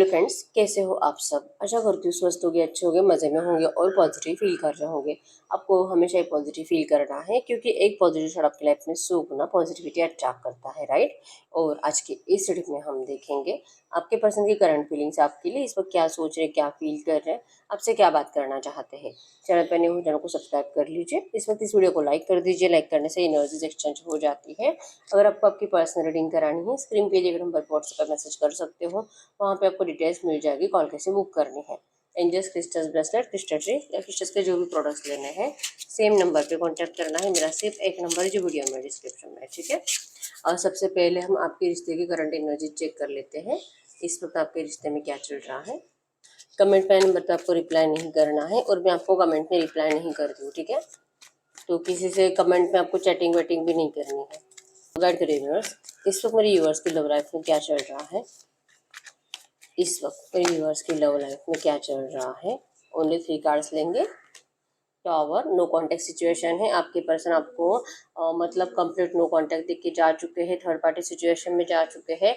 Hello friends, कैसे हो आप सब। आशा करती हूँ स्वस्थ होंगे, अच्छे होंगे, मज़े में होंगे और पॉजिटिव फील कर रहे होंगे। आपको हमेशा ही पॉजिटिव फील करना है क्योंकि एक पॉजिटिव थॉट आपकी लाइफ में शो होना पॉजिटिविटी अट्रैक्ट करता है, राइट। और आज के इस वीडियो में हम देखेंगे आपके पर्सन की करंट फीलिंग्स आपके लिए इस वक्त क्या सोच रहे हैं, क्या फील कर रहे हैं, आपसे क्या बात करना चाहते हैं। चैनल पर नए हो चैनल को सब्सक्राइब कर लीजिए। इस वक्त इस वीडियो को लाइक कर दीजिए। लाइक करने से एनर्जीज एक्सचेंज हो जाती है। अगर आपको आपकी पर्सनल रीडिंग करानी है, स्क्रीन पे दिए गए नंबर पर व्हाट्सएप पर मैसेज कर सकते हो। वहाँ पे आपको डिटेल्स मिल जाएगी, कॉल कैसे बुक करनी है। Angels crystals bracelet, crystal tree या क्रिस्टल्स के जो भी प्रोडक्ट्स लेने हैं सेम नंबर पे कांटेक्ट करना है। मेरा सिर्फ एक नंबर है जो वीडियो में डिस्क्रिप्शन में है, ठीक है। और सबसे पहले हम आपके रिश्ते की करंट एनर्जी चेक कर लेते हैं। इस वक्त आपके रिश्ते में क्या चल रहा है। कमेंट में नंबर पर आपको रिप्लाई नहीं करना है और मैं आपको कमेंट में रिप्लाई नहीं करती हूँ, ठीक है। तो किसी से कमेंट में आपको चैटिंग वेटिंग भी नहीं करनी है। गाइड करिए व्यूअर्स, इस वक्त मेरे व्यूअर्स की लव लाइफ में क्या चल रहा है। इस वक्त मेरे व्यूअर्स की लव लाइफ में क्या चल रहा है। ओनली 3 कार्ड्स लेंगे। टॉवर, नो कांटेक्ट सिचुएशन है। आपके पर्सन आपको मतलब कंप्लीट नो कांटेक्ट देख के जा चुके हैं, थर्ड पार्टी सिचुएशन में जा चुके हैं।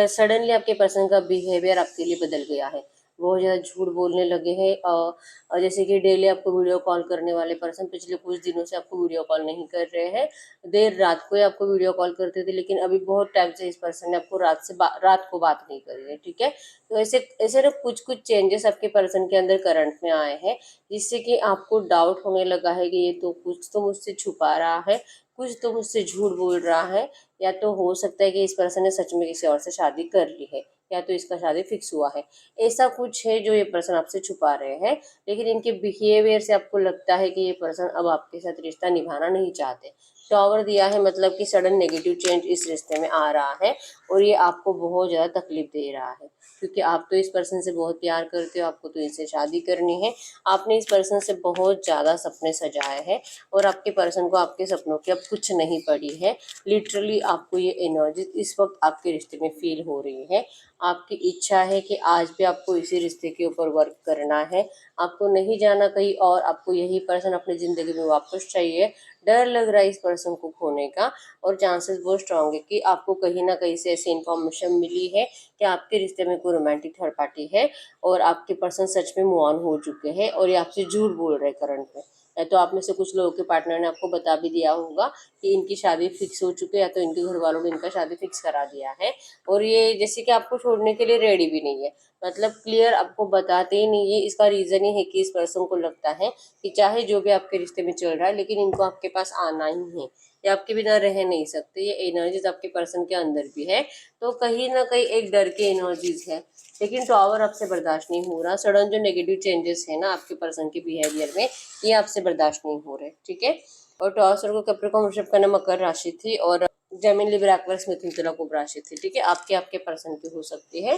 सडनली आपके पर्सन का बिहेवियर आपके लिए बदल गया है। बहुत ज़्यादा झूठ बोलने लगे हैं। जैसे कि डेली आपको वीडियो कॉल करने वाले पर्सन पिछले कुछ दिनों से आपको वीडियो कॉल नहीं कर रहे हैं। देर रात को ही आपको वीडियो कॉल करते थे, लेकिन अभी बहुत टाइम से इस पर्सन ने आपको रात को बात नहीं करी है, ठीक है। तो ऐसे ऐसे ना कुछ कुछ चेंजेस आपके पर्सन के अंदर करंट में आए हैं, जिससे कि आपको डाउट होने लगा है कि ये तो कुछ तो मुझसे छुपा रहा है, कुछ तो मुझसे झूठ बोल रहा है। या तो हो सकता है कि इस पर्सन ने सच में किसी और से शादी कर ली है, या तो इसका शादी फिक्स हुआ है। ऐसा कुछ है जो ये पर्सन आपसे छुपा रहे हैं। लेकिन इनके बिहेवियर से आपको लगता है कि ये पर्सन अब आपके साथ रिश्ता निभाना नहीं चाहते। टॉवर दिया है, मतलब कि सडन नेगेटिव चेंज इस रिश्ते में आ रहा है और ये आपको बहुत ज़्यादा तकलीफ दे रहा है, क्योंकि आप तो इस पर्सन से बहुत प्यार करते हो, आपको तो इससे शादी करनी है। आपने इस पर्सन से बहुत ज़्यादा सपने सजाए हैं और आपके पर्सन को आपके सपनों की अब कुछ नहीं पड़ी है। लिटरली आपको ये एनर्जी इस वक्त आपके रिश्ते में फील हो रही है। आपकी इच्छा है कि आज भी आपको इसी रिश्ते के ऊपर वर्क करना है। आपको नहीं जाना कहीं और, आपको यही पर्सन अपनी ज़िंदगी में वापस चाहिए। डर लग रहा है इस पर्सन को खोने का और चांसेस बहुत स्ट्रांग है कि आपको कहीं ना कहीं से ऐसी इन्फॉर्मेशन मिली है कि आपके रिश्ते में कोई रोमांटिक थर्ड पार्टी है और आपके पर्सन सच में मूव ऑन हो चुके हैं और ये आपसे झूठ बोल रहे हैं करंट में। या तो आप में से कुछ लोगों के पार्टनर ने आपको बता भी दिया होगा कि इनकी शादी फिक्स हो चुकी है, या तो इनके घर वालों ने इनका शादी फिक्स करा दिया है और ये जैसे कि आपको छोड़ने के लिए रेडी भी नहीं है। मतलब क्लियर आपको बताते ही नहीं है। इसका रीज़न ही है कि इस पर्सन को लगता है कि चाहे जो भी आपके रिश्ते में चल रहा है, लेकिन इनको आपके पास आना ही है। ये आपके बिना रह नहीं सकते। ये एनर्जीज आपके पर्सन के अंदर भी है, तो कहीं ना कहीं एक डर की एनर्जीज है। लेकिन टॉवर आपसे बर्दाश्त नहीं हो रहा। सडन जो नेगेटिव चेंजेस है ना आपके पर्सन के बिहेवियर में, ये आपसे बर्दाश्त नहीं हो रहे, ठीक है। और टॉवर को कैप्रिकॉर्न वृषभ कन्या मकर राशि थी और जेमिनी लिब्रा एक्वेरियस मिथुन तुला कुंभ राशि थी, ठीक है। आपके पर्सन की हो सकती है।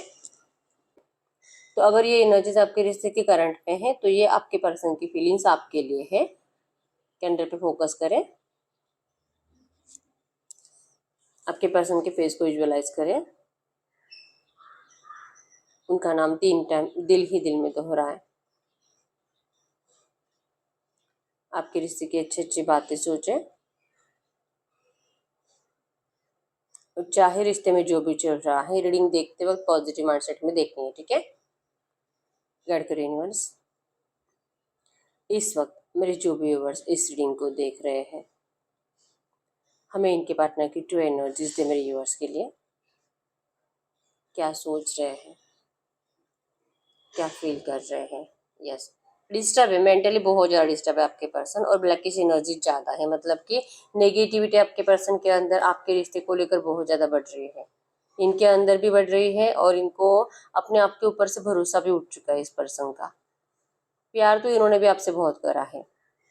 तो अगर ये एनर्जीज आपके रिश्ते के करंट में है तो ये आपके पर्सन की फीलिंग्स आपके लिए है। कैंडल पे फोकस करें, आपके पर्सन के फेस को विजुअलाइज करें। उनका नाम 3 टाइम दिल ही दिल में दोहराएं। आपके रिश्ते की अच्छी अच्छी बातें सोचें। चाहे रिश्ते में जो भी चल रहा है, रीडिंग देखते वक्त पॉजिटिव माइंडसेट में देखनी है, ठीक है। गाइड करें यूनिवर्स, इस वक्त मेरे जो भी व्यूअर्स इस रीडिंग को देख रहे हैं, हमें इनके पार्टनर की ट्रू एनर्जीज दे। मेरे व्यूअर्स के लिए क्या सोच रहे हैं, क्या फील कर रहे हैं। यस, डिस्टर्ब है, मेंटली बहुत ज़्यादा डिस्टर्ब है आपके पर्सन और ब्लैकिश एनर्जी ज़्यादा है। मतलब कि नेगेटिविटी आपके पर्सन के अंदर आपके रिश्ते को लेकर बहुत ज़्यादा बढ़ रही है। इनके अंदर भी बढ़ रही है और इनको अपने आप के ऊपर से भरोसा भी उठ चुका है इस पर्सन का। प्यार तो इन्होंने भी आपसे बहुत करा है।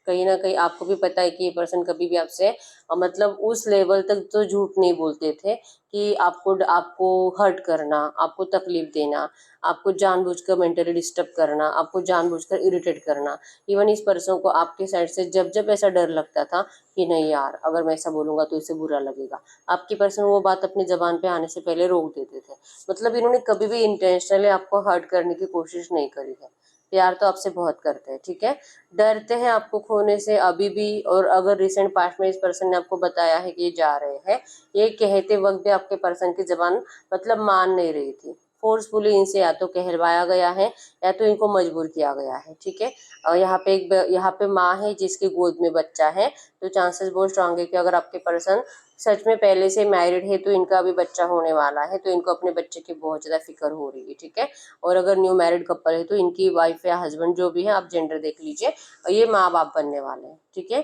कहीं ना कहीं आपको भी पता है कि ये पर्सन कभी भी आपसे मतलब उस लेवल तक तो झूठ नहीं बोलते थे कि आपको आपको हर्ट करना, आपको तकलीफ देना, आपको जानबूझकर मेंटली डिस्टर्ब करना, आपको जानबूझकर इरिटेट करना। इवन इस पर्सन को आपके साइड से जब जब ऐसा डर लगता था कि नहीं यार, अगर मैं ऐसा बोलूंगा तो इसे बुरा लगेगा, आपकी पर्सन वो बात अपनी जबान पे आने से पहले रोक देते थे। मतलब इन्होंने कभी भी इंटेंशनली आपको हर्ट करने की कोशिश नहीं करी है। प्यार तो आपसे बहुत करते हैं, ठीक है। डरते हैं आपको खोने से अभी भी। और अगर रिसेंट पास्ट में इस पर्सन ने आपको बताया है कि ये जा रहे हैं, ये कहते वक्त भी आपके पर्सन की जबान मतलब मान नहीं रही थी। फोर्सफुली इनसे या तो कहलवाया गया है या तो इनको मजबूर किया गया है, ठीक है। यहाँ पे माँ है जिसकी गोद में बच्चा है, तो चांसेस बहुत स्ट्रांग है कि अगर आपके पर्सन सच में पहले से मैरिड है तो इनका अभी बच्चा होने वाला है, तो इनको अपने बच्चे की बहुत ज़्यादा फिक्र हो रही है, ठीक है। और अगर न्यू मैरिड कपल है तो इनकी वाइफ या हस्बैंड जो भी है, आप जेंडर देख लीजिए, ये माँ बाप बनने वाले हैं, ठीक है।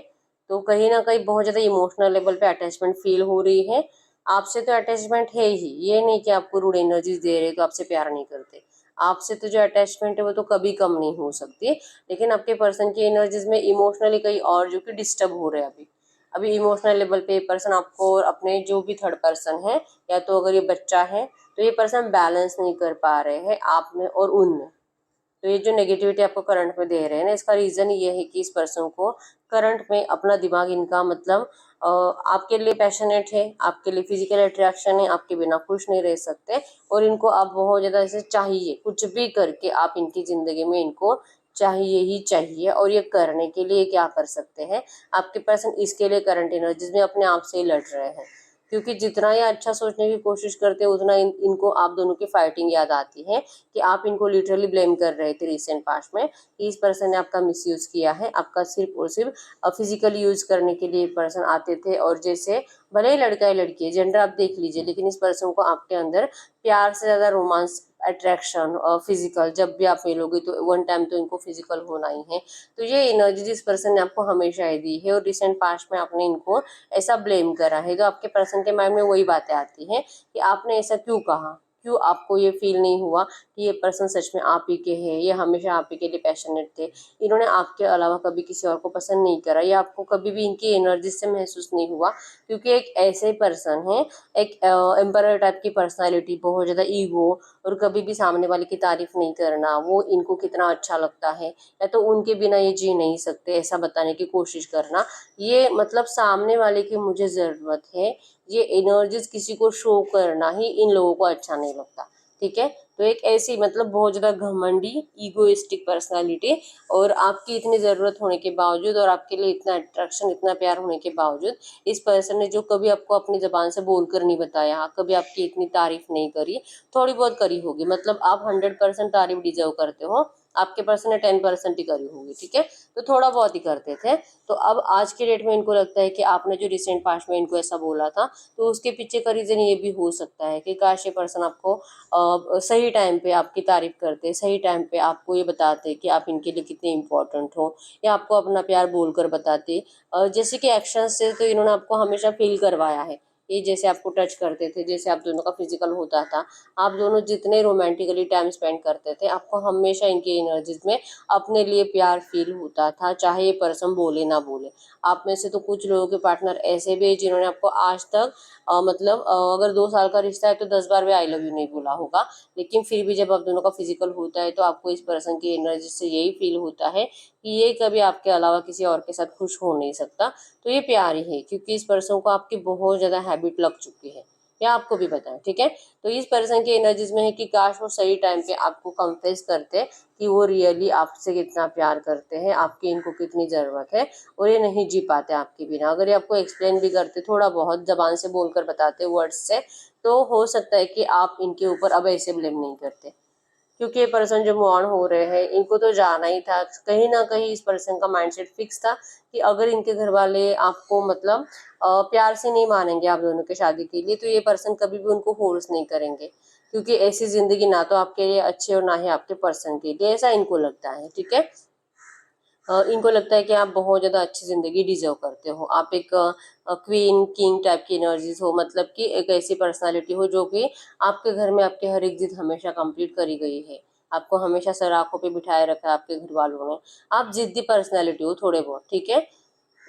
तो कहीं ना कहीं बहुत ज़्यादा इमोशनल लेवल पे अटैचमेंट फील हो रही है। आपसे तो अटैचमेंट है ही, ये नहीं कि आपको रूड एनर्जीज दे रहे तो आपसे प्यार नहीं करते। आपसे तो जो अटैचमेंट है वो तो कभी कम नहीं हो सकती, लेकिन आपके पर्सन की एनर्जीज में इमोशनली कहीं और जो कि डिस्टर्ब हो रहे हैं अभी। अभी इमोशनल लेवल पे ये पर्सन आपको और अपने जो भी थर्ड पर्सन है, या तो अगर ये बच्चा है तो ये पर्सन बैलेंस नहीं कर पा रहे हैं आप में और उनमें। तो ये जो नेगेटिविटी आपको करंट में दे रहे हैं ना, इसका रीज़न ये है कि इस पर्सन को करंट में अपना दिमाग इनका मतलब आपके लिए पैशनेट है, आपके लिए फिजिकल अट्रैक्शन है, आपके बिना खुश नहीं रह सकते, और इनको आप बहुत ज़्यादा ऐसे चाहिए, कुछ भी करके आप इनकी ज़िंदगी में इनको चाहिए ही चाहिए। और ये करने के लिए क्या कर सकते हैं, आपके पर्सन इसके लिए करंट एनर्जीज में अपने आप से ही लड़ रहे हैं, क्योंकि जितना ये अच्छा सोचने की कोशिश करते हैं उतना इनको आप दोनों की फाइटिंग याद आती है कि आप इनको लिटरली ब्लेम कर रहे थे रिसेंट पास्ट में कि इस पर्सन ने आपका मिसयूज किया है, आपका सिर्फ और सिर्फ फिजिकल यूज करने के लिए पर्सन आते थे। और जैसे भले ही लड़का है लड़की है, जेंडर आप देख लीजिए, लेकिन इस पर्सन को आपके अंदर प्यार से ज़्यादा रोमांस, अट्रैक्शन और फिजिकल जब भी आप मिलोगे तो वन टाइम तो इनको फिजिकल होना ही है। तो ये एनर्जी जिस पर्सन ने आपको हमेशा ही दी है और रिसेंट पास्ट में आपने इनको ऐसा ब्लेम करा है, तो आपके पर्सन के माइंड में वही बातें आती हैं कि आपने ऐसा क्यों कहा, क्यों आपको ये फील नहीं हुआ कि ये पर्सन सच में आप ही के हैं, ये हमेशा आप ही के लिए पैशनेट थे, इन्होंने आपके अलावा कभी किसी और को पसंद नहीं करा, या आपको कभी भी इनकी एनर्जी से महसूस नहीं हुआ। क्योंकि एक ऐसे पर्सन है, एक एम्परर टाइप की पर्सनालिटी, बहुत ज़्यादा ईगो, और कभी भी सामने वाले की तारीफ नहीं करना, वो इनको कितना अच्छा लगता है या तो उनके बिना ये जी नहीं सकते ऐसा बताने की कोशिश करना, ये मतलब सामने वाले की मुझे ज़रूरत है, ये एनर्जीज किसी को शो करना ही इन लोगों को अच्छा नहीं लगता, ठीक है। तो एक ऐसी मतलब बहुत ज़्यादा घमंडी ईगोइस्टिक पर्सनालिटी, और आपकी इतनी ज़रूरत होने के बावजूद और आपके लिए इतना अट्रैक्शन, इतना प्यार होने के बावजूद इस पर्सन ने जो कभी आपको अपनी ज़बान से बोलकर नहीं बताया, कभी आपकी इतनी तारीफ नहीं करी, थोड़ी बहुत करी होगी, मतलब आप 100% तारीफ डिजर्व करते हो, आपके पर्सन ने 10% ही करी होगी, ठीक है। तो थोड़ा बहुत ही करते थे। तो अब आज के डेट में इनको लगता है कि आपने जो रिसेंट पास्ट में इनको ऐसा बोला था, तो उसके पीछे का रीज़न ये भी हो सकता है कि काश ये पर्सन आपको सही टाइम पे आपकी तारीफ करते, सही टाइम पे आपको ये बताते कि आप इनके लिए कितने इंपॉर्टेंट हो, या आपको अपना प्यार बोलकर बताते। जैसे कि एक्शन से तो इन्होंने आपको हमेशा फील करवाया है, ये जैसे आपको टच करते थे, जैसे आप दोनों का फिजिकल होता था, आप दोनों जितने रोमांटिकली टाइम स्पेंड करते थे, आपको हमेशा इनकी एनर्जीज में अपने लिए प्यार फील होता था, चाहे ये पर्सन बोले ना बोले। आप में से तो कुछ लोगों के पार्टनर ऐसे भी हैं जिन्होंने आपको आज तक मतलब अगर 2 साल का रिश्ता है तो 10 बार भी आई लव यू नहीं बोला होगा, लेकिन फिर भी जब आप दोनों का फिजिकल होता है तो आपको इस पर्सन की एनर्जी से यही फील होता है कि ये कभी आपके अलावा किसी और के साथ खुश हो नहीं सकता। तो ये प्यार ही है, क्योंकि इस पर्सन को आपकी बहुत ज़्यादा हैबिट लग चुकी है, या आपको भी पता है, ठीक है। तो इस पर्सन की एनर्जीज में है कि काश वो सही टाइम पे आपको कन्फेस करते कि वो रियली आपसे कितना प्यार करते हैं, आपकी इनको कितनी ज़रूरत है, और ये नहीं जी पाते आपके बिना। अगर ये आपको एक्सप्लेन भी करते, थोड़ा बहुत ज़बान से बोलकर बताते, वर्ड्स से, तो हो सकता है कि आप इनके ऊपर अब ऐसे ब्लेम नहीं करते, क्योंकि ये पर्सन जो मूव ऑन हो रहे हैं, इनको तो जाना ही था। कहीं ना कहीं इस पर्सन का माइंडसेट फिक्स था कि अगर इनके घर वाले आपको मतलब प्यार से नहीं मानेंगे आप दोनों के शादी के लिए, तो ये पर्सन कभी भी उनको फोर्स नहीं करेंगे, क्योंकि ऐसी जिंदगी ना तो आपके लिए अच्छी और ना ही आपके पर्सन के लिए, ऐसा इनको लगता है, ठीक है। इनको लगता है कि आप बहुत ज़्यादा अच्छी ज़िंदगी डिजर्व करते हो, आप एक क्वीन किंग टाइप की एनर्जीज हो, मतलब कि एक ऐसी पर्सनालिटी हो जो कि आपके घर में आपके हर एक जिद हमेशा कंप्लीट करी गई है, आपको हमेशा सर आंखों पे बिठाए रखा है आपके घर वालों ने। आप जिद्दी पर्सनालिटी हो थोड़े बहुत, ठीक है।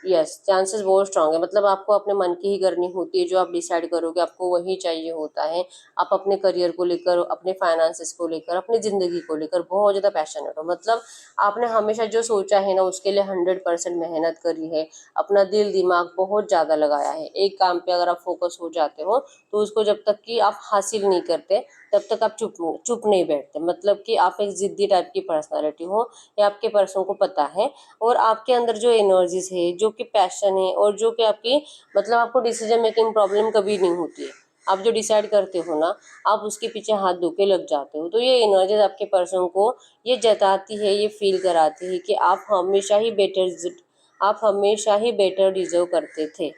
यस, चांसेस बहुत स्ट्रांग है, मतलब आपको अपने मन की ही करनी होती है, जो आप डिसाइड करोगे आपको वही चाहिए होता है। आप अपने करियर को लेकर, अपने फाइनेंसेस को लेकर, अपनी ज़िंदगी को लेकर बहुत ज़्यादा पैशनेट हो, मतलब आपने हमेशा जो सोचा है ना उसके लिए 100% मेहनत करी है, अपना दिल दिमाग बहुत ज़्यादा लगाया है। एक काम पे अगर आप फोकस हो जाते हो तो उसको जब तक कि आप हासिल नहीं करते तब तक आप चुप नहीं बैठते, मतलब कि आप एक ज़िद्दी टाइप की पर्सनालिटी हो, ये आपके पर्सन को पता है। और आपके अंदर जो एनर्जीज है, जो कि पैशन है, और जो कि आपकी मतलब आपको डिसीजन मेकिंग प्रॉब्लम कभी नहीं होती है, आप जो डिसाइड करते हो ना, आप उसके पीछे हाथ धो के लग जाते हो। तो ये एनर्जीज आपके पर्सन को ये जताती है, ये फील कराती है कि आप हमेशा ही बेटर डिजर्व करते थे।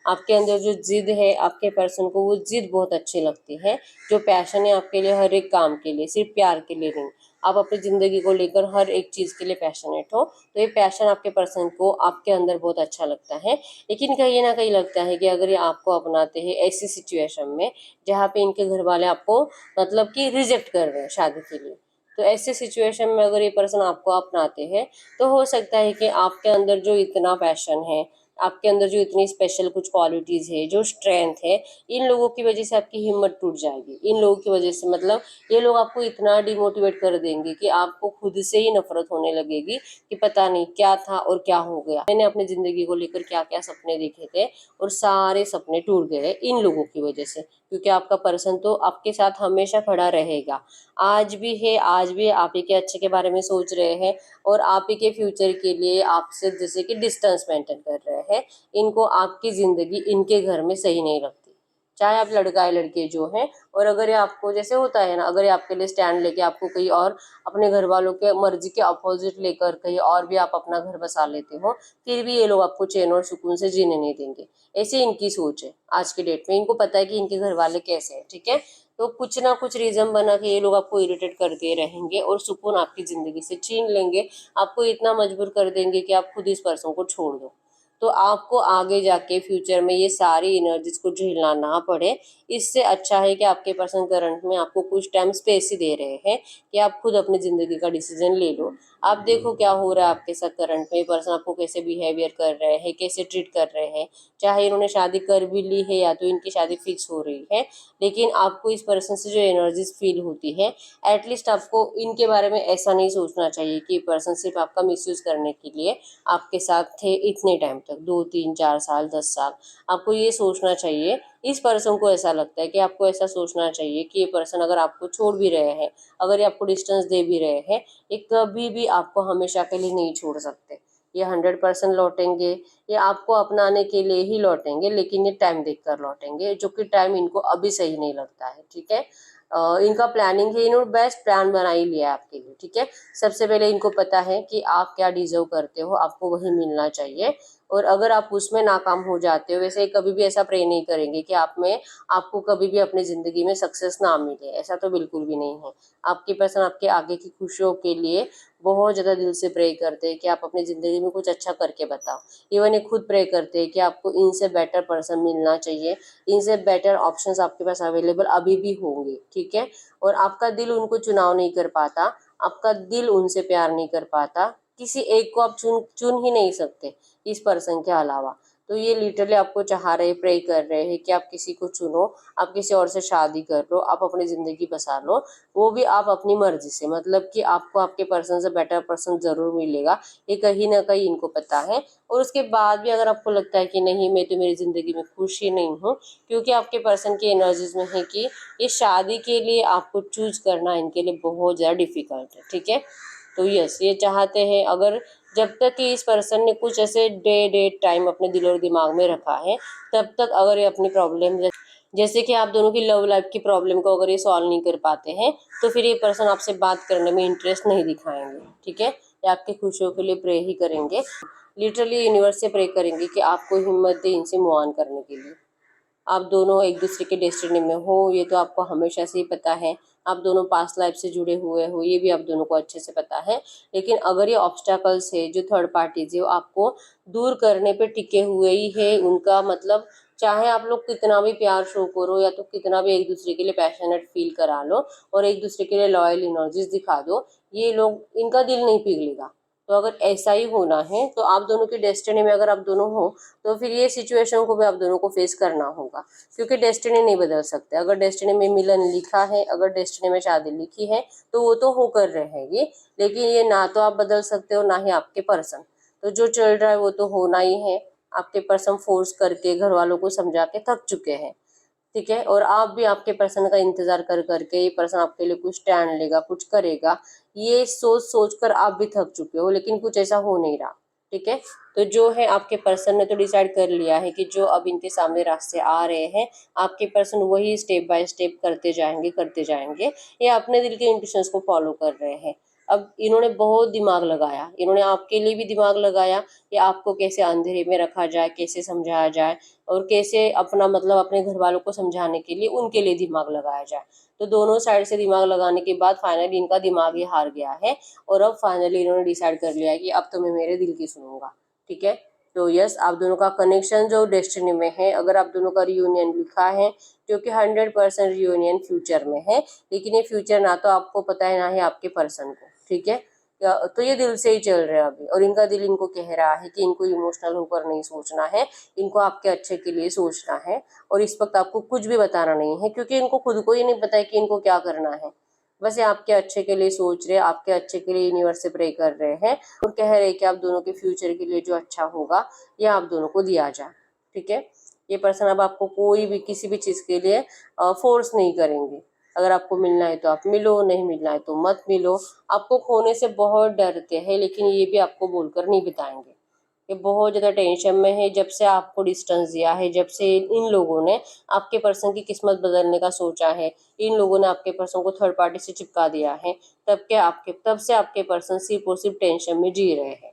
आपके अंदर जो जिद है, आपके पर्सन को वो जिद बहुत अच्छी लगती है। जो पैशन है आपके लिए हर एक काम के लिए, सिर्फ प्यार के लिए नहीं, आप अपनी ज़िंदगी को लेकर हर एक चीज़ के लिए पैशनेट हो। तो ये पैशन आपके पर्सन को आपके अंदर बहुत अच्छा लगता है। लेकिन कहीं ना कहीं लगता है कि अगर ये आपको अपनाते हैं ऐसी सिचुएशन में जहाँ पे इनके घर वाले आपको मतलब कि रिजेक्ट कर रहे हैं शादी के लिए, तो ऐसे सिचुएशन में अगर ये पर्सन आपको अपनाते हैं तो हो सकता है कि आपके अंदर जो इतना पैशन है, आपके अंदर जो इतनी स्पेशल कुछ क्वालिटीज है, जो स्ट्रेंथ है, इन लोगों की वजह से आपकी हिम्मत टूट जाएगी। इन लोगों की वजह से मतलब ये लोग आपको इतना डिमोटिवेट कर देंगे कि आपको खुद से ही नफरत होने लगेगी कि पता नहीं क्या था और क्या हो गया। मैंने अपनी जिंदगी को लेकर क्या क्या सपने देखे थे और सारे सपने टूट गए इन लोगों की वजह से। क्योंकि आपका पर्सन तो आपके साथ हमेशा खड़ा रहेगा, आज भी है, आज भी आप ही के अच्छे के बारे में सोच रहे हैं और आप ही के फ्यूचर के लिए आपसे जैसे कि डिस्टेंस मेंटेन कर रहे हैं। इनको आपकी ज़िंदगी इनके घर में सही नहीं लगती, चाहे आप लड़का या लड़के जो हैं। और अगर ये आपको जैसे होता है ना, अगर ये आपके लिए स्टैंड लेके आपको कहीं और अपने घर वालों के मर्जी के अपोजिट लेकर कहीं और भी आप अपना घर बसा लेते हो, फिर भी ये लोग आपको चैन और सुकून से जीने नहीं देंगे। ऐसे इनकी सोच है आज के डेट में। इनको पता है कि इनके घर वाले कैसे हैं, ठीक है। तो कुछ ना कुछ रीजन बना के ये लोग आपको इरिटेट करते रहेंगे और सुकून आपकी जिंदगी से छीन लेंगे। आपको इतना मजबूर कर देंगे कि आप खुद इस पर्सन को छोड़ दो। तो आपको आगे जाके फ्यूचर में ये सारी एनर्जीज को झेलना ना पड़े। इससे अच्छा है कि आपके पर्सन करंट में आपको कुछ टाइम स्पेस ही दे रहे हैं कि आप खुद अपनी ज़िंदगी का डिसीजन ले लो। आप देखो क्या हो रहा है आपके साथ करंट में, पर्सन आपको कैसे बिहेवियर कर रहे हैं, कैसे ट्रीट कर रहे हैं। चाहे इन्होंने शादी कर भी ली है या तो इनकी शादी फिक्स हो रही है, लेकिन आपको इस पर्सन से जो एनर्जीज फील होती है, एटलीस्ट आपको इनके बारे में ऐसा नहीं सोचना चाहिए कि पर्सन सिर्फ आपका मिसयूज करने के लिए आपके साथ थे इतने टाइम तक, 2 3 4 साल 10 साल। आपको ये सोचना चाहिए, इस पर्सन को ऐसा लगता है कि आपको ऐसा सोचना चाहिए कि ये पर्सन अगर आपको छोड़ भी रहे हैं, अगर ये आपको डिस्टेंस दे भी रहे हैं, ये कभी भी आपको हमेशा के लिए नहीं छोड़ सकते। ये 100% लौटेंगे, ये आपको अपनाने के लिए ही लौटेंगे, लेकिन ये टाइम देखकर लौटेंगे, जो कि टाइम इनको अभी सही नहीं लगता है, ठीक है। इनका प्लानिंग है, इन्होंने बेस्ट प्लान बना ही लिया है आपके लिए, ठीक है। सबसे पहले इनको पता है कि आप क्या डिजर्व करते हो, आपको वही मिलना चाहिए। और अगर आप उसमें नाकाम हो जाते हो, वैसे कभी भी ऐसा प्रे नहीं करेंगे कि आपको कभी भी अपनी ज़िंदगी में सक्सेस ना मिले, ऐसा तो बिल्कुल भी नहीं है। आपके पर्सन आपके आगे की खुशियों के लिए बहुत ज़्यादा दिल से प्रे करते हैं कि आप अपनी ज़िंदगी में कुछ अच्छा करके बताओ। इवन ये खुद प्रे करते हैं कि आपको इनसे बेटर पर्सन मिलना चाहिए, इनसे बेटर ऑप्शंस आपके पास अवेलेबल अभी भी होंगे, ठीक है। और आपका दिल उनको चुनाव नहीं कर पाता, आपका दिल उनसे प्यार नहीं कर पाता, किसी एक को आप चुन चुन ही नहीं सकते इस पर्सन के अलावा। तो ये लिटरली आपको चाह रहे, प्रे कर रहे हैं कि आप किसी को चुनो, आप किसी और से शादी कर लो, आप अपनी ज़िंदगी बसा लो, वो भी आप अपनी मर्जी से। मतलब कि आपको आपके पर्सन से बेटर पर्सन ज़रूर मिलेगा, ये कहीं ना कहीं इनको पता है। और उसके बाद भी अगर आपको लगता है कि नहीं, मैं तो मेरी ज़िंदगी में खुश ही नहीं हूँ, क्योंकि आपके पर्सन की एनर्जीज में है कि ये शादी के लिए आपको चूज करना इनके लिए बहुत ज़्यादा डिफिकल्ट है, ठीक है। तो यस, ये चाहते हैं, अगर जब तक कि इस पर्सन ने कुछ ऐसे डेट टाइम अपने दिल और दिमाग में रखा है, तब तक अगर ये अपनी प्रॉब्लम जैसे कि आप दोनों की लव लाइफ की प्रॉब्लम को अगर ये सॉल्व नहीं कर पाते हैं, तो फिर ये पर्सन आपसे बात करने में इंटरेस्ट नहीं दिखाएंगे, ठीक है। ये आपकी खुशियों के लिए प्रे ही करेंगे, लिटरली यूनिवर्स से प्रे करेंगे कि आपको हिम्मत दे इनसे मूव ऑन करने के लिए। आप दोनों एक दूसरे के डेस्टिनी में हो, ये तो आपको हमेशा से ही पता है। आप दोनों पास्ट लाइफ से जुड़े हुए हो, ये भी आप दोनों को अच्छे से पता है। लेकिन अगर ये ऑब्स्टैकल्स है, जो थर्ड पार्टीज है, वो आपको दूर करने पे टिके हुए ही है, उनका मतलब चाहे आप लोग कितना भी प्यार शो करो या तो कितना भी एक दूसरे के लिए पैशनेट फील करा लो और एक दूसरे के लिए लॉयल एनर्जीज दिखा दो, ये लोग, इनका दिल नहीं पिघलेगा। तो अगर ऐसा ही होना है तो आप दोनों की डेस्टिनी में अगर आप दोनों हो, तो फिर ये सिचुएशन को भी आप दोनों को फेस करना होगा, क्योंकि डेस्टिनी नहीं बदल सकते। अगर डेस्टिनी में मिलन लिखा है, अगर डेस्टिनी में शादी लिखी है, तो वो तो होकर रहेगी। लेकिन ये ना तो आप बदल सकते हो, ना ही आपके पर्सन। तो जो चल रहा है वो तो होना ही है। आपके पर्सन फोर्स करके घर वालों को समझा के थक चुके हैं, ठीक है। और आप भी आपके पर्सन का इंतजार कर करके, ये पर्सन आपके लिए कुछ स्टैंड लेगा, कुछ करेगा, ये सोच सोच कर आप भी थक चुके हो, लेकिन कुछ ऐसा हो नहीं रहा, ठीक है। तो जो है आपके पर्सन ने तो डिसाइड कर लिया है कि जो अब इनके सामने रास्ते आ रहे हैं, आपके पर्सन वही स्टेप बाय स्टेप करते जाएंगे। ये अपने दिल के इंट्यूशंस को फॉलो कर रहे हैं। अब इन्होंने बहुत दिमाग लगाया, इन्होंने आपके लिए भी दिमाग लगाया कि आपको कैसे अंधेरे में रखा जाए, कैसे समझाया जाए, और कैसे अपना मतलब अपने घर वालों को समझाने के लिए उनके लिए दिमाग लगाया जाए। तो दोनों साइड से दिमाग लगाने के बाद फाइनली इनका दिमाग ही हार गया है, और अब फाइनली इन्होंने डिसाइड कर लिया है कि अब तो मैं मेरे दिल की सुनूंगा। ठीक है, तो यस, आप दोनों का कनेक्शन जो डेस्टिनी में है, अगर आप दोनों का रियूनियन लिखा है, क्योंकि 100% रियूनियन फ्यूचर में है, लेकिन ये फ्यूचर ना तो आपको पता है ना ही आपके पर्सन को। ठीक है, तो ये दिल से ही चल रहे हैं अभी, और इनका दिल इनको कह रहा है कि इनको इमोशनल होकर नहीं सोचना है, इनको आपके अच्छे के लिए सोचना है, और इस वक्त आपको कुछ भी बताना नहीं है, क्योंकि इनको खुद को ही नहीं पता है कि इनको क्या करना है। बस ये आपके अच्छे के लिए सोच रहे हैं, आपके अच्छे के लिए यूनिवर्स से प्रे कर रहे हैं, और कह रहे हैं कि आप दोनों के फ्यूचर के लिए जो अच्छा होगा ये आप दोनों को दिया जाए। ठीक है, ये पर्सन अब आपको कोई भी किसी भी चीज़ के लिए फोर्स नहीं करेंगे। अगर आपको मिलना है तो आप मिलो, नहीं मिलना है तो मत मिलो। आपको खोने से बहुत डरते हैं, लेकिन ये भी आपको बोलकर नहीं बताएंगे। ये बहुत ज़्यादा टेंशन में है, जब से आपको डिस्टेंस दिया है, जब से इन लोगों ने आपके पर्सन की किस्मत बदलने का सोचा है, इन लोगों ने आपके पर्सन को थर्ड पार्टी से चिपका दिया है, तब से आपके पर्सन सिर्फ और सिर्फ टेंशन में जी रहे हैं।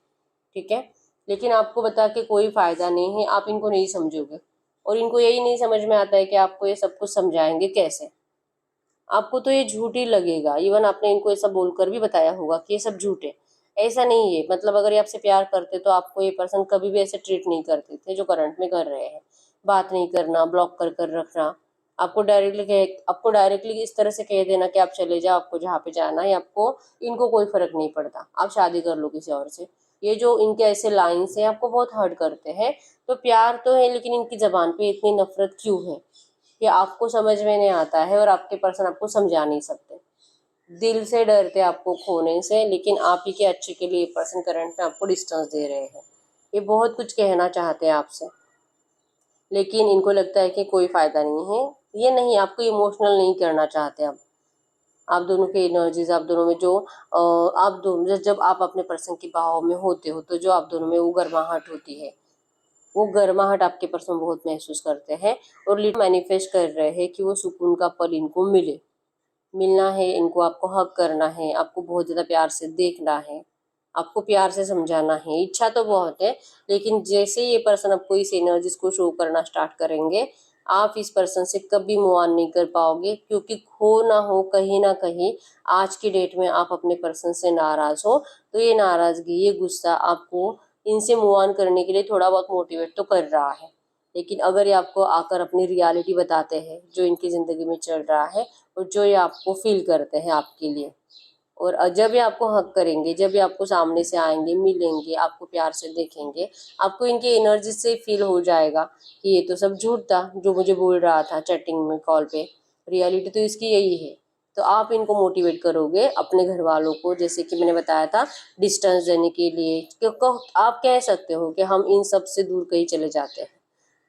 ठीक है, लेकिन आपको बता के कोई फायदा नहीं है, आप इनको नहीं समझोगे, और इनको यही नहीं समझ में आता है कि आपको ये सब कुछ समझाएंगे कैसे। आपको तो ये झूठ ही लगेगा, इवन आपने इनको ऐसा बोलकर भी बताया होगा कि ये सब झूठ है। ऐसा नहीं है, मतलब अगर ये आपसे प्यार करते तो आपको ये पर्सन कभी भी ऐसे ट्रीट नहीं करते थे जो करंट में कर रहे हैं। बात नहीं करना, ब्लॉक कर कर रखना, आपको डायरेक्टली इस तरह से कह देना कि आप चले जाओ, आपको जहाँ पे जाना है, आपको इनको कोई फर्क नहीं पड़ता, आप शादी कर लो किसी और से। ये जो इनके ऐसे लाइन्स हैं आपको बहुत हर्ट करते हैं। तो प्यार तो है, लेकिन इनकी जबान पे इतनी नफरत क्यों है, ये आपको समझ में नहीं आता है, और आपके पर्सन आपको समझा नहीं सकते। दिल से डरते आपको खोने से, लेकिन आप ही के अच्छे के लिए पर्सन करंट में आपको डिस्टेंस दे रहे हैं। ये बहुत कुछ कहना चाहते हैं आपसे, लेकिन इनको लगता है कि कोई फायदा नहीं है। ये नहीं, आपको इमोशनल नहीं करना चाहते। अब आप दोनों के एनर्जीज, आप दोनों में जो आप दोनों जब आप अपने पर्सन की बाहों में होते हो, तो जो आप दोनों में वो गर्माहट होती है, वो गर्माहट आपके पर्सन बहुत महसूस करते हैं, और लिट मैनिफेस्ट कर रहे हैं कि वो सुकून का पल इनको मिलना है, इनको आपको हक करना है, आपको बहुत ज़्यादा प्यार से देखना है, आपको प्यार से समझाना है। इच्छा तो बहुत है, लेकिन जैसे ये पर्सन आपको इस एनर्जीज को शो करना स्टार्ट करेंगे, आप इस पर्सन से कभी मूव ऑन नहीं कर पाओगे, क्योंकि हो ना हो कहीं ना कहीं आज की डेट में आप अपने पर्सन से नाराज हो, तो ये नाराजगी, ये गुस्सा आपको इनसे मूव ऑन करने के लिए थोड़ा बहुत मोटिवेट तो कर रहा है। लेकिन अगर ये आपको आकर अपनी रियलिटी बताते हैं जो इनकी ज़िंदगी में चल रहा है, और जो ये आपको फील करते हैं आपके लिए, और जब ये आपको हक करेंगे, जब ये आपको सामने से आएंगे, मिलेंगे, आपको प्यार से देखेंगे, आपको इनकी एनर्जी से फील हो जाएगा कि ये तो सब झूठ था जो मुझे बोल रहा था चैटिंग में, कॉल पे, रियलिटी तो इसकी यही है। तो आप इनको मोटिवेट करोगे अपने घर वालों को, जैसे कि मैंने बताया था, डिस्टेंस देने के लिए, क्योंकि आप कह सकते हो कि हम इन सब से दूर कहीं चले जाते हैं।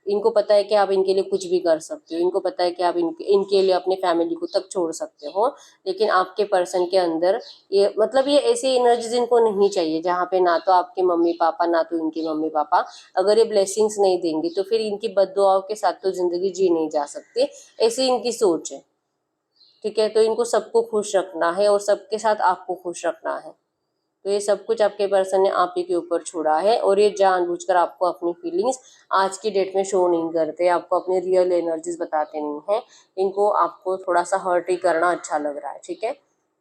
इनको पता है कि आप इनके लिए कुछ भी कर सकते हो, इनको पता है कि आप इनके लिए अपने फैमिली को तक छोड़ सकते हो, लेकिन आपके पर्सन के अंदर ये मतलब ये ऐसी एनर्जीज इनको नहीं चाहिए जहाँ पे ना तो आपके मम्मी पापा ना तो इनके मम्मी पापा अगर ये ब्लेसिंग्स नहीं देंगे तो फिर इनकी बद्दुआओं के साथ तो जिंदगी जी नहीं जा सकती। ऐसी इनकी सोच है। ठीक है, तो इनको सबको खुश रखना है, और सबके साथ आपको खुश रखना है। तो ये सब कुछ आपके पर्सन ने आप ही के ऊपर छोड़ा है, और ये जानबूझकर आपको अपनी फीलिंग्स आज की डेट में शो नहीं करते, आपको अपने रियल एनर्जीज बताते नहीं हैं। इनको आपको थोड़ा सा हर्ट ही करना अच्छा लग रहा है। ठीक है,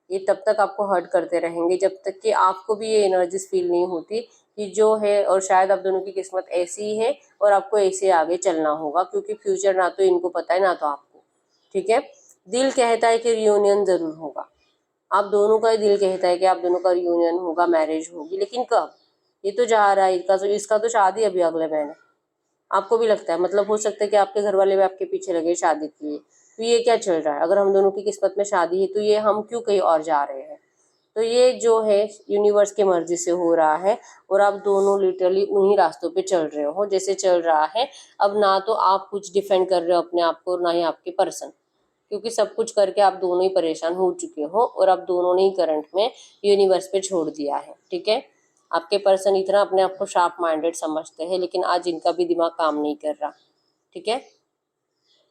ये तब तक आपको हर्ट करते रहेंगे जब तक कि आपको भी ये एनर्जीज फील नहीं होती कि जो है, और शायद आप दोनों की किस्मत ऐसी ही है और आपको ऐसे आगे चलना होगा, क्योंकि फ्यूचर ना तो इनको पता है ना तो आपको। ठीक है, दिल कहता है कि रियूनियन जरूर होगा, आप दोनों का ही दिल कहता है कि आप दोनों का रियूनियन होगा, मैरिज होगी, लेकिन कब? ये तो जा रहा है, इसका तो शादी अभी अगले महीने। आपको भी लगता है, मतलब हो सकता है कि आपके घर वाले भी आपके पीछे लगे शादी के लिए। तो ये क्या चल रहा है? अगर हम दोनों की किस्मत में शादी है तो ये हम क्यों कहीं और जा रहे हैं? तो ये जो है यूनिवर्स की मर्जी से हो रहा है, और आप दोनों लिटरली उन्हीं रास्तों पे चल रहे हो जैसे चल रहा है। अब ना तो आप कुछ डिफेंड कर रहे हो अपने आप को, और ना ही आपके पर्सन, क्योंकि सब कुछ करके आप दोनों ही परेशान हो चुके हो, और आप दोनों ने ही करंट में यूनिवर्स पे छोड़ दिया है। ठीक है, आपके पर्सन इतना अपने आप को शार्प माइंडेड समझते हैं, लेकिन आज इनका भी दिमाग काम नहीं कर रहा। ठीक है,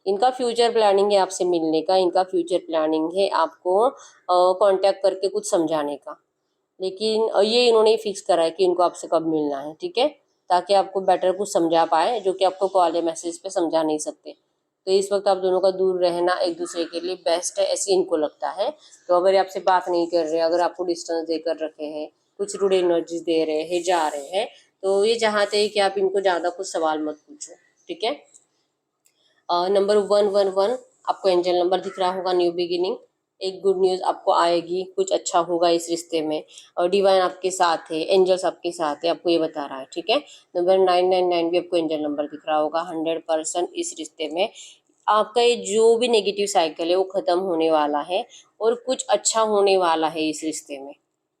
इनका फ्यूचर प्लानिंग है आपसे मिलने का, इनका फ्यूचर प्लानिंग है आपको कांटेक्ट करके कुछ समझाने का, लेकिन ये इन्होंने फिक्स करा है कि इनको आपसे कब मिलना है। ठीक है, ताकि आपको बेटर कुछ समझा पाए, जो कि आपको कॉल या मैसेज पे समझा नहीं सकते। तो इस वक्त आप दोनों का दूर रहना एक दूसरे के लिए बेस्ट है, ऐसे इनको लगता है। तो अगर ये आपसे बात नहीं कर रहे, अगर आपको डिस्टेंस देकर रखे हैं, कुछ रूड एनर्जीज दे रहे हैं, जा रहे हैं, तो ये चाहते हैं कि आप इनको ज़्यादा कुछ सवाल मत पूछो। ठीक है, नंबर 111 आपको एंजल नंबर दिख रहा होगा, न्यू बिगिनिंग। एक गुड न्यूज़ आपको आएगी, कुछ अच्छा होगा इस रिश्ते में, और डिवाइन आपके साथ है, एंजल्स आपके साथ है, आपको ये बता रहा है। ठीक है, नंबर 999 भी आपको एंजल नंबर दिख रहा होगा। 100% इस रिश्ते में आपका ये जो भी नेगेटिव साइकिल है वो खत्म होने वाला है, और कुछ अच्छा होने वाला है इस रिश्ते में,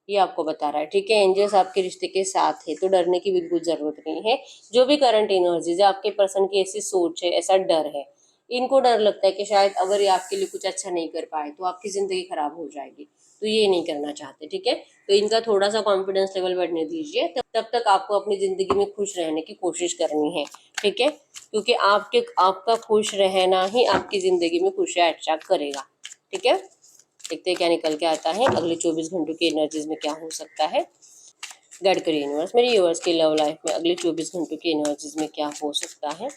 ये आपको बता रहा है। ठीक है, एंजल्स आपके रिश्ते के साथ है, तो डरने की बिल्कुल जरूरत नहीं है। जो भी करंट एनर्जीज है, आपके पर्सन की ऐसी सोच है, ऐसा डर है, इनको डर लगता है कि शायद अगर ये आपके लिए कुछ अच्छा नहीं कर पाए तो आपकी जिंदगी खराब हो जाएगी, तो ये नहीं करना चाहते। ठीक है, तो इनका थोड़ा सा कॉन्फिडेंस लेवल बढ़ने दीजिए, तब तक आपको अपनी जिंदगी में खुश रहने की कोशिश करनी है। ठीक है, क्योंकि आपका खुश रहना ही आपकी जिंदगी में खुशियाँ अट्रैक्ट करेगा। ठीक है, देखते हैं क्या निकल के आता है अगले 24 घंटों की एनर्जीज में क्या हो सकता है। गाइड करिए यूनिवर्स, मेरी यूनिवर्स की लव लाइफ में अगले 24 घंटों की एनर्जीज में क्या हो सकता है।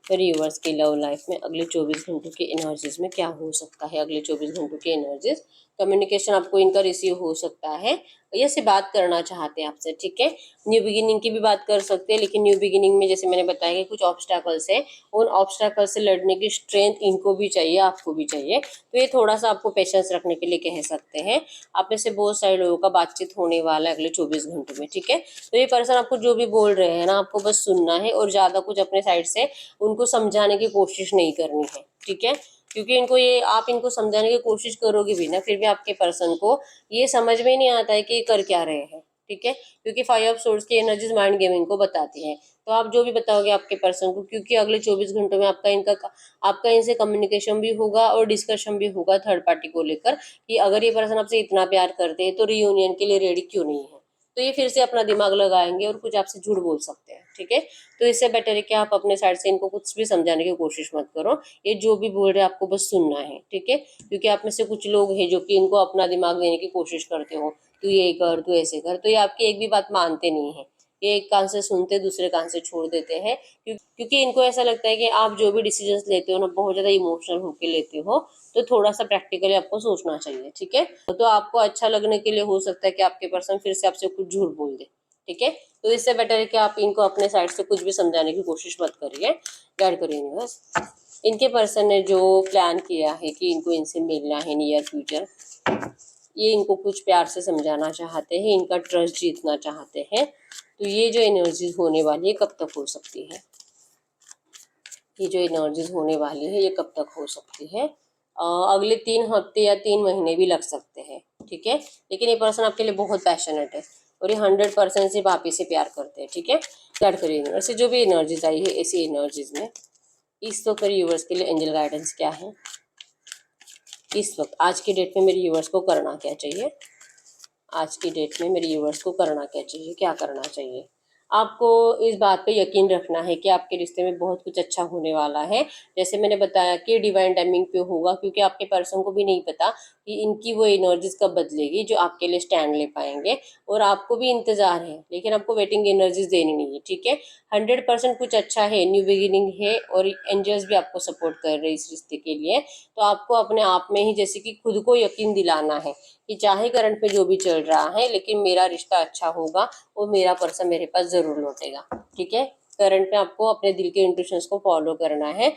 मेरी यूनिवर्स की लव लाइफ में अगले 24 घंटों की एनर्जीज में क्या हो सकता है। अगले 24 घंटों की एनर्जीज, कम्युनिकेशन आपको इनका रिसीव हो सकता है, ये से बात करना चाहते हैं आपसे। ठीक है, न्यू बिगिनिंग की भी बात कर सकते हैं, लेकिन न्यू बिगिनिंग में जैसे मैंने बताया कि कुछ ऑब्स्टैकल्स है, उन ऑब्स्टैकल्स से लड़ने की स्ट्रेंथ इनको भी चाहिए, आपको भी चाहिए। तो ये थोड़ा सा आपको पेशेंस रखने के लिए कह सकते हैं। आप में से बहुत सारे लोगों का बातचीत होने वाला है अगले 24 घंटों में। ठीक है, तो ये पर्सन आपको जो भी बोल रहे हैं ना, आपको बस सुनना है, और ज़्यादा कुछ अपने साइड से उनको समझाने की कोशिश नहीं करनी है। ठीक है, क्योंकि इनको ये आप इनको समझाने की कोशिश करोगे भी ना, फिर भी आपके पर्सन को ये समझ में नहीं आता है कि ये कर क्या रहे हैं। ठीक है, क्योंकि 5 ऑफ सोर्स की एनर्जीज माइंड गेमिंग को बताती हैं। तो आप जो भी बताओगे आपके पर्सन को, क्योंकि अगले 24 घंटों में आपका इनसे कम्युनिकेशन भी होगा और डिस्कशन भी होगा थर्ड पार्टी को लेकर, कि अगर ये पर्सन आपसे इतना प्यार करते हैं तो रियूनियन के लिए रेडी क्यों नहीं है। तो ये फिर से अपना दिमाग लगाएंगे और कुछ आपसे झूठ बोल सकते हैं। ठीक है, तो इससे बेटर है कि आप अपने साइड से इनको कुछ भी समझाने की कोशिश मत करो, ये जो भी बोल रहे हैं आपको बस सुनना है। ठीक है, क्योंकि आप में से कुछ लोग हैं जो कि इनको अपना दिमाग देने की कोशिश करते हो, तू ये कर, तू ऐसे कर, तो ये आपकी एक भी बात मानते नहीं है। ये एक कान से सुनते दूसरे कान से छोड़ देते हैं, क्योंकि इनको ऐसा लगता है कि आप जो भी डिसीजंस लेते हो ना, बहुत ज़्यादा इमोशनल होकर लेते हो, तो थोड़ा सा प्रैक्टिकली आपको सोचना चाहिए। ठीक है, तो आपको अच्छा लगने के लिए हो सकता है कि आपके पर्सन फिर से आपसे कुछ झूठ बोल दे। ठीक है, तो इससे बेटर है कि आप इनको अपने साइड से कुछ भी समझाने की कोशिश मत करिए, गाइड करिए यूनिवर्स। इनके पर्सन ने जो प्लान किया है कि इनको इनसे मिलना है नियर फ्यूचर, ये इनको कुछ प्यार से समझाना चाहते हैं, इनका ट्रस्ट जीतना चाहते हैं। तो ये जो एनर्जीज होने वाली है कब तक हो सकती है, ये जो एनर्जीज होने वाली है ये कब तक हो सकती है। अगले 3 हफ्ते या 3 महीने भी लग सकते हैं। ठीक है, लेकिन ये पर्सन आपके लिए बहुत पैशनेट है, और ये 100% सिर्फ आप ही से प्यार करते हैं। ठीक है, प्यार करिए यूनिवर्स। जो भी एनर्जीज आई है ऐसी एनर्जीज में इस वक्त मेरे यूनिवर्स के लिए एंजल गाइडेंस क्या है, इस वक्त आज की डेट में मेरे यूनिवर्स को करना क्या चाहिए, आज की डेट में मेरे यूनिवर्स को करना क्या चाहिए, क्या करना चाहिए। आपको इस बात पे यकीन रखना है कि आपके रिश्ते में बहुत कुछ अच्छा होने वाला है। जैसे मैंने बताया कि डिवाइन टाइमिंग पे होगा, क्योंकि आपके पर्सन को भी नहीं पता कि इनकी वो एनर्जीज कब बदलेगी जो आपके लिए स्टैंड ले पाएंगे, और आपको भी इंतजार है, लेकिन आपको वेटिंग एनर्जीज देनी नहीं है। ठीक है, 100% कुछ अच्छा है, न्यू बिगिनिंग है, और एंजल्स भी आपको सपोर्ट कर रहे हैं इस रिश्ते के लिए। तो आपको अपने आप में ही जैसे कि खुद को यकीन दिलाना है कि चाहे करंट पे जो भी चल रहा है, लेकिन मेरा रिश्ता अच्छा होगा और मेरा पर्सन मेरे पास जरूर लौटेगा। ठीक है, करंट में आपको अपने दिल के इंट्यूशंस को फॉलो करना है,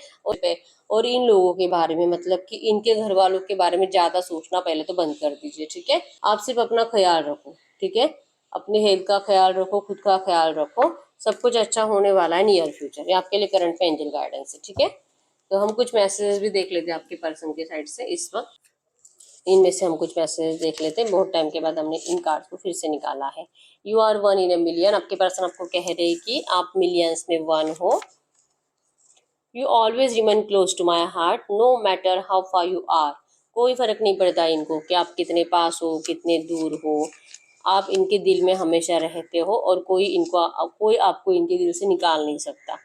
और इन लोगों के बारे में, मतलब कि इनके घर वालों के बारे में ज्यादा सोचना पहले तो बंद कर दीजिए। ठीक है, आप सिर्फ अपना ख्याल रखो। ठीक है, अपने हेल्थ का ख्याल रखो, खुद का ख्याल रखो, सब कुछ अच्छा होने वाला है नियर फ्यूचर, ये आपके लिए करंट में एंजल गाइडेंस है। ठीक है, तो हम कुछ मैसेजेस भी देख लेते हैं आपके पर्सन के साइड से इस वक्त। इनमें से हम कुछ मैसेज देख लेते हैं, बहुत टाइम के बाद हमने इन कार्ड्स को फिर से निकाला है। You are 1 in a million, आपके पर्सन आपको कह रहे हैं कि आप मिलियंस में 1 हो। You always remain close to my heart no matter how far you are, कोई फर्क नहीं पड़ता इनको कि आप कितने पास हो कितने दूर हो, आप इनके दिल में हमेशा रहते हो और कोई आपको इनके दिल से निकाल नहीं सकता।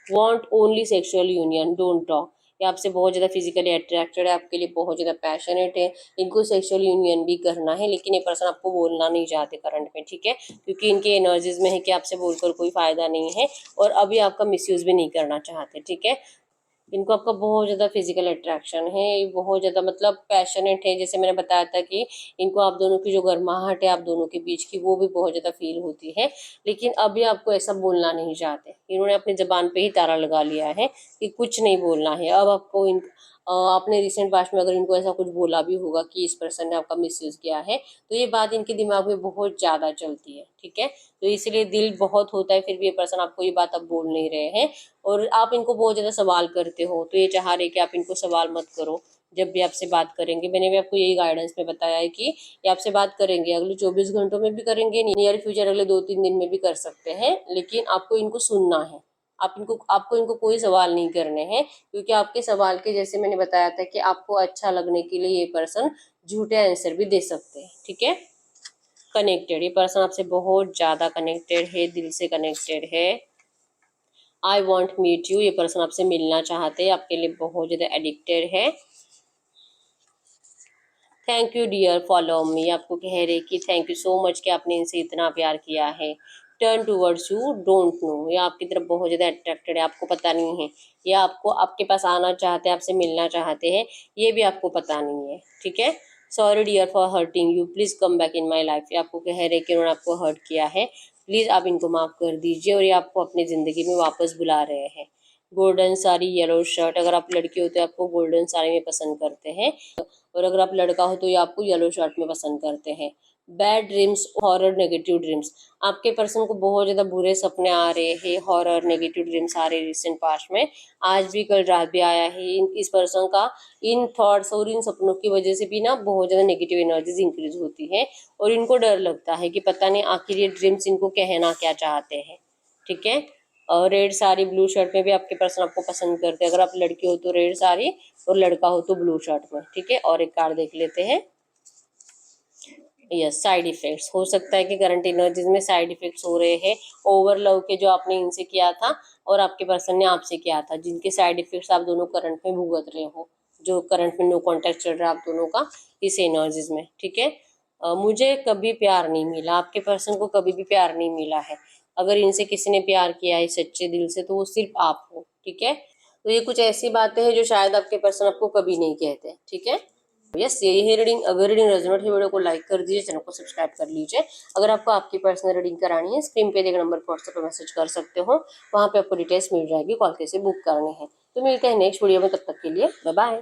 Want only sexual union, don't talk. ये आपसे बहुत ज़्यादा फिजिकली अट्रैक्टेड है, आपके लिए बहुत ज़्यादा पैशनेट है, इनको सेक्सुअल यूनियन भी करना है, लेकिन ये पर्सन आपको बोलना नहीं चाहते करंट में, ठीक है, क्योंकि इनके एनर्जीज में है कि आपसे बोलकर कोई फ़ायदा नहीं है और अभी आपका मिसयूज़ भी नहीं करना चाहते, ठीक है। इनको आपका बहुत ज़्यादा फिजिकल अट्रैक्शन है, बहुत ज़्यादा मतलब पैशनेट है, जैसे मैंने बताया था कि इनको आप दोनों की जो गर्माहट है आप दोनों के बीच की, वो भी बहुत ज़्यादा फील होती है, लेकिन अभी आपको ऐसा बोलना नहीं चाहते। इन्होंने अपनी ज़बान पे ही ताला लगा लिया है कि कुछ नहीं बोलना है। अब आपको आपने रिसेंट पास्ट में अगर इनको ऐसा कुछ बोला भी होगा कि इस पर्सन ने आपका मिसयूज़ किया है, तो ये बात इनके दिमाग में बहुत ज़्यादा चलती है, ठीक है। तो इसलिए दिल बहुत होता है, फिर भी ये पर्सन आपको ये बात अब बोल नहीं रहे हैं और आप इनको बहुत ज़्यादा सवाल करते हो, तो ये चाह रहे कि आप इनको सवाल मत करो जब भी आपसे बात करेंगे। मैंने भी आपको यही गाइडेंस में बताया है कि ये आपसे बात करेंगे, अगले 24 घंटों में भी करेंगे, नियर फ्यूचर अगले 2-3 दिन में भी कर सकते हैं, लेकिन आपको इनको सुनना है। आपको इनको कोई सवाल नहीं करने हैं, क्योंकि आपके सवाल के जैसे मैंने बताया था कि आपको अच्छा लगने के लिए ये पर्सन झूठे आंसर भी दे सकते हैं, ठीक है। कनेक्टेड, ये पर्सन आपसे बहुत ज़्यादा कनेक्टेड है, दिल से कनेक्टेड है। आई वॉन्ट मीट यू, ये पर्सन आपसे मिलना चाहते हैं, आपके लिए बहुत ज़्यादा एडिक्टेड है। Thank you dear follow me, आपको कह रहे कि थैंक यू सो मच कि आपने इनसे इतना प्यार किया है। Turn towards you, don't know, ये आपकी तरफ बहुत ज़्यादा अट्रैक्टेड है, आपको पता नहीं है। ये आपको आपके पास आना चाहते हैं, आपसे मिलना चाहते हैं, ये भी आपको पता नहीं है, ठीक है। Sorry dear for hurting you, please come back in my life, ये आपको कह रहे कि उन्होंने आपको हर्ट किया है, प्लीज़ आप इनको माफ़ कर दीजिए और ये आपको अपनी ज़िंदगी में वापस बुला रहे हैं। गोल्डन साड़ी, येलो शर्ट, अगर आप लड़की हो तो आपको गोल्डन साड़ी में पसंद करते हैं और अगर आप लड़का हो तो ये आपको येलो शर्ट में पसंद करते हैं। Bad dreams, horror, negative dreams, आपके पर्सन को बहुत ज़्यादा बुरे सपने आ रहे हैं, हॉरर नेगेटिव ड्रीम्स आ रहे हैं रिसेंट पास्ट में, आज भी कल रात भी आया है। इस पर्सन का इन थॉट्स और इन सपनों की वजह से भी ना बहुत ज़्यादा नेगेटिव एनर्जीज इंक्रीज होती है और इनको डर लगता है कि पता नहीं आखिर ये ड्रीम्स इनको कहना क्या चाहते हैं, ठीक है। और रेड साड़ी ब्लू शर्ट में भी आपके पर्सन आपको पसंद करते हैं, अगर आप लड़की हो तो रेड साड़ी और लड़का हो तो ब्लू शर्ट में, ठीक है। और एक कार्ड देख लेते हैं। यस, साइड इफेक्ट्स, हो सकता है कि करंट एनर्जीज में साइड इफेक्ट्स हो रहे हैं ओवर लव के, जो आपने इनसे किया था और आपके पर्सन ने आपसे किया था, जिनके साइड इफेक्ट्स आप दोनों करंट में भुगत रहे हो, जो करंट में नो कॉन्टैक्ट चल रहा है आप दोनों का इस एनर्जीज में, ठीक है। मुझे कभी प्यार नहीं मिला, आपके पर्सन को कभी भी प्यार नहीं मिला है। अगर इनसे किसी ने प्यार किया है सच्चे दिल से तो वो सिर्फ आप हो, ठीक है। तो ये कुछ ऐसी बातें हैं जो शायद आपके पर्सन आपको कभी नहीं कहते, ठीक है। यस, यही है रीडिंग। अगर रीडिंग रेजोनेट है वीडियो को लाइक कर दीजिए, चैनल को सब्सक्राइब कर लीजिए। अगर आपको आपकी पर्सनल रीडिंग करानी है, स्क्रीन पे दिए नंबर पर व्हाट्सएप पर मैसेज कर सकते हो, वहाँ पे आपको डिटेल्स मिल जाएगी, कॉल कैसे बुक करनी है। तो मिलते हैं नेक्स्ट वीडियो में, तब तक के लिए बाय बाय।